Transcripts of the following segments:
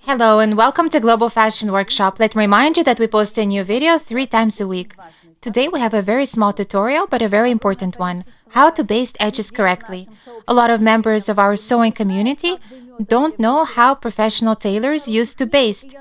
Hello and welcome to Global Fashion Workshop. Let me remind you that we post a new video 3 times a week. Today we have a very small tutorial, but a very important one, how to baste edges correctly. A lot of members of our sewing community don't know how professional tailors used to baste.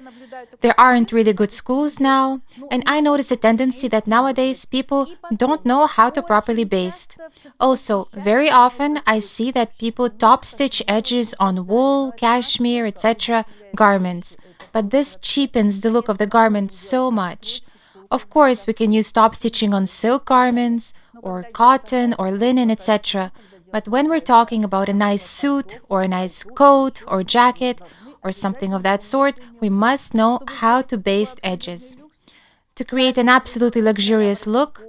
There aren't really good schools now, and I notice a tendency that nowadays people don't know how to properly baste. Also, very often I see that people top stitch edges on wool, cashmere, etc. garments, but this cheapens the look of the garment so much. Of course, we can use top stitching on silk garments, or cotton, or linen, etc. But when we're talking about a nice suit, or a nice coat, or jacket, or something of that sort, we must know how to baste edges. To create an absolutely luxurious look,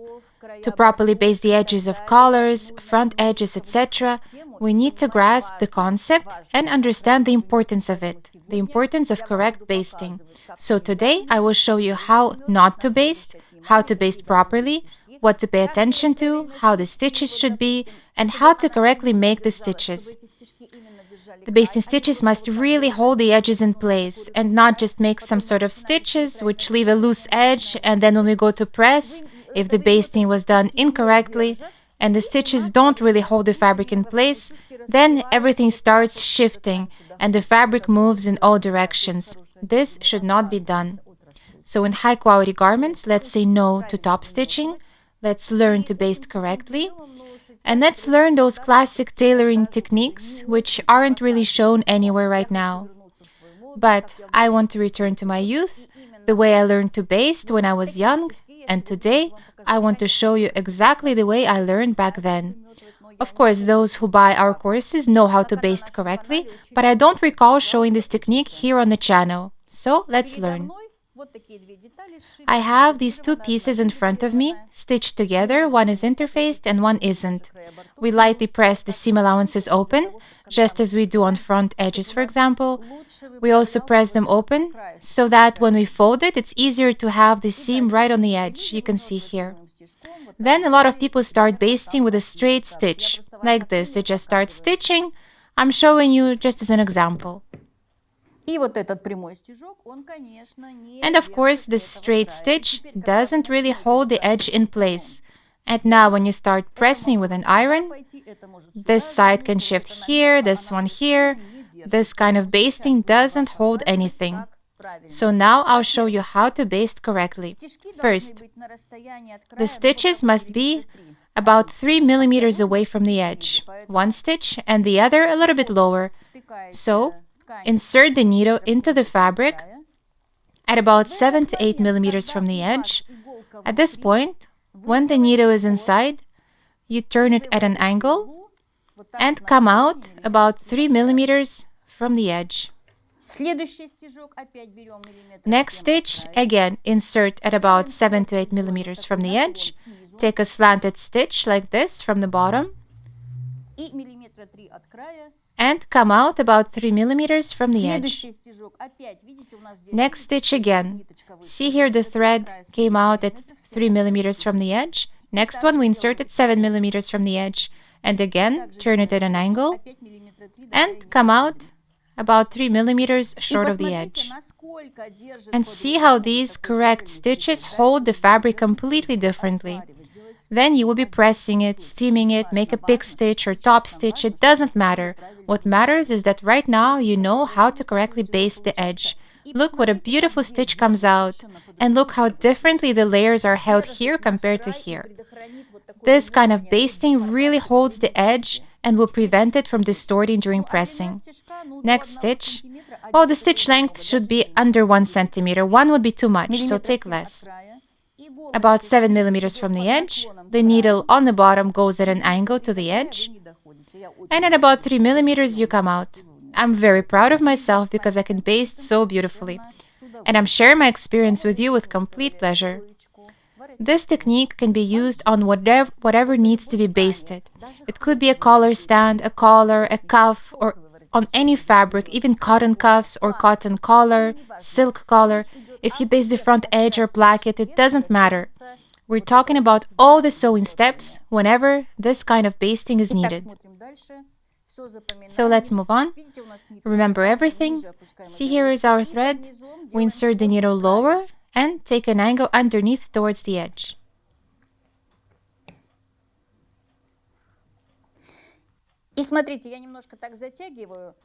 to properly baste the edges of collars, front edges, etc., we need to grasp the concept and understand the importance of it, the importance of correct basting. So today I will show you how not to baste, how to baste properly, what to pay attention to, how the stitches should be, and how to correctly make the stitches. The basting stitches must really hold the edges in place and not just make some sort of stitches which leave a loose edge, and then when we go to press, if the basting was done incorrectly and the stitches don't really hold the fabric in place, then everything starts shifting and the fabric moves in all directions. This should not be done. So in high quality garments, let's say no to top stitching, let's learn to baste correctly, and let's learn those classic tailoring techniques which aren't really shown anywhere right now. But I want to return to my youth, the way I learned to baste when I was young, and today I want to show you exactly the way I learned back then. Of course, those who buy our courses know how to baste correctly, but I don't recall showing this technique here on the channel. So let's learn. I have these two pieces in front of me, stitched together, one is interfaced and one isn't. We lightly press the seam allowances open, just as we do on front edges, for example. We also press them open, so that when we fold it, it's easier to have the seam right on the edge, you can see here. Then a lot of people start basting with a straight stitch, like this. They just start stitching. I'm showing you just as an example. And of course, this straight stitch doesn't really hold the edge in place. And now when you start pressing with an iron, this side can shift here, this one here. This kind of basting doesn't hold anything. So now I'll show you how to baste correctly. First, the stitches must be about 3 millimeters away from the edge. One stitch and the other a little bit lower. So insert the needle into the fabric at about 7 to 8 millimeters from the edge. At this point, when the needle is inside, you turn it at an angle and come out about 3 millimeters from the edge. Next stitch, again, insert at about 7 to 8 millimeters from the edge. Take a slanted stitch like this from the bottom and come out about 3 millimeters from the edge. Next stitch again. See here the thread came out at 3 millimeters from the edge. Next one we insert at 7 millimeters from the edge. And again, turn it at an angle and come out about 3 millimeters short of the edge. And see how these correct stitches hold the fabric completely differently. Then you will be pressing it, steaming it, make a pick stitch or top stitch, it doesn't matter. What matters is that right now you know how to correctly baste the edge. Look what a beautiful stitch comes out, and look how differently the layers are held here compared to here. This kind of basting really holds the edge and will prevent it from distorting during pressing. Next stitch. Well, the stitch length should be under 1 centimeter. 1 would be too much, so take less. About 7 millimeters from the edge, the needle on the bottom goes at an angle to the edge, and at about 3 millimeters you come out. I'm very proud of myself because I can baste so beautifully, and I'm sharing my experience with you with complete pleasure. This technique can be used on whatever needs to be basted. It could be a collar stand, a collar, a cuff, or on any fabric, even cotton cuffs or cotton collar, silk collar. If you baste the front edge or placket, it doesn't matter. We're talking about all the sewing steps whenever this kind of basting is needed. So let's move on. Remember everything. See, here is our thread. We insert the needle lower and take an angle underneath towards the edge.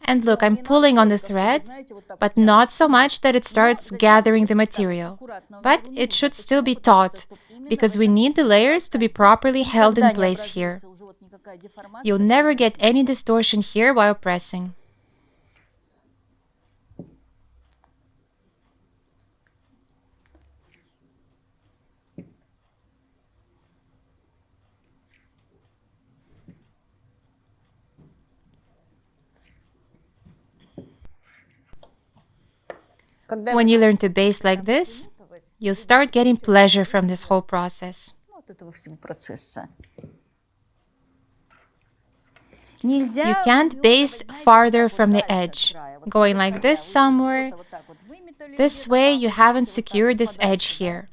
And look, I'm pulling on the thread, but not so much that it starts gathering the material. But it should still be taut, because we need the layers to be properly held in place here. You'll never get any distortion here while pressing. When you learn to baste like this, you'll start getting pleasure from this whole process. You can't baste farther from the edge, going like this somewhere. This way, you haven't secured this edge here.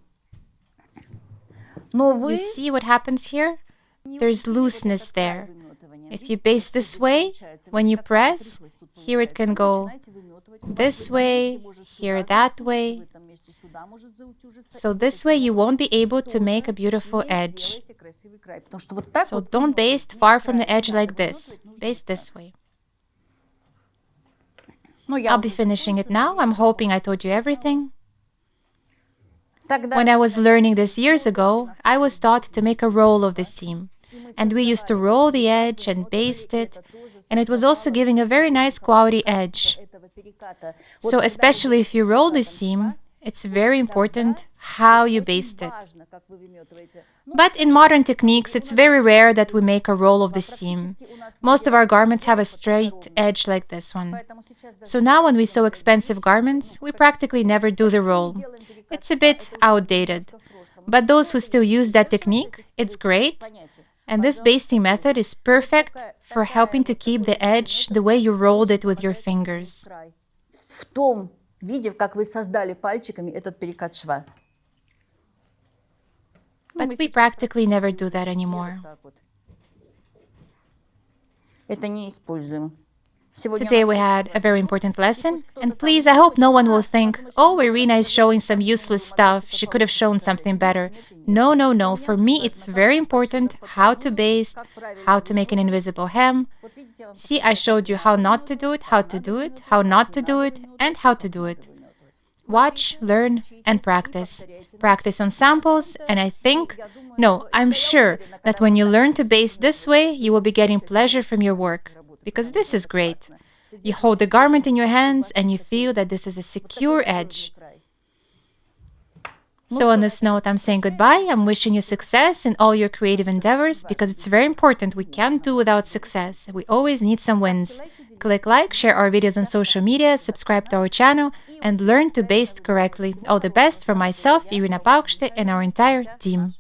You see what happens here? There's looseness there. If you baste this way, when you press, here it can go this way, here that way. So this way you won't be able to make a beautiful edge. So don't baste far from the edge like this. Baste this way. I'll be finishing it now. I'm hoping I told you everything. When I was learning this years ago, I was taught to make a roll of the seam. And we used to roll the edge and baste it, and it was also giving a very nice quality edge. So especially if you roll the seam, it's very important how you baste it. But in modern techniques, it's very rare that we make a roll of the seam. Most of our garments have a straight edge like this one. So now when we sew expensive garments, we practically never do the roll. It's a bit outdated. But those who still use that technique, it's great. And this basting method is perfect for helping to keep the edge the way you rolled it with your fingers. But we practically never do that anymore. Today we had a very important lesson, and please, I hope no one will think, oh, Irina is showing some useless stuff, she could have shown something better. No, no, no, for me it's very important how to baste, how to make an invisible hem. See, I showed you how not to do it, how to do it, how not to do it, and how to do it. Watch, learn, and practice. Practice on samples, and I'm sure that when you learn to baste this way, you will be getting pleasure from your work. Because this is great. You hold the garment in your hands and you feel that this is a secure edge. So on this note, I'm saying goodbye. I'm wishing you success in all your creative endeavors because it's very important. We can't do without success. We always need some wins. Click like, share our videos on social media, subscribe to our channel, and learn to baste correctly. All the best from myself, Irina Paukshte, and our entire team.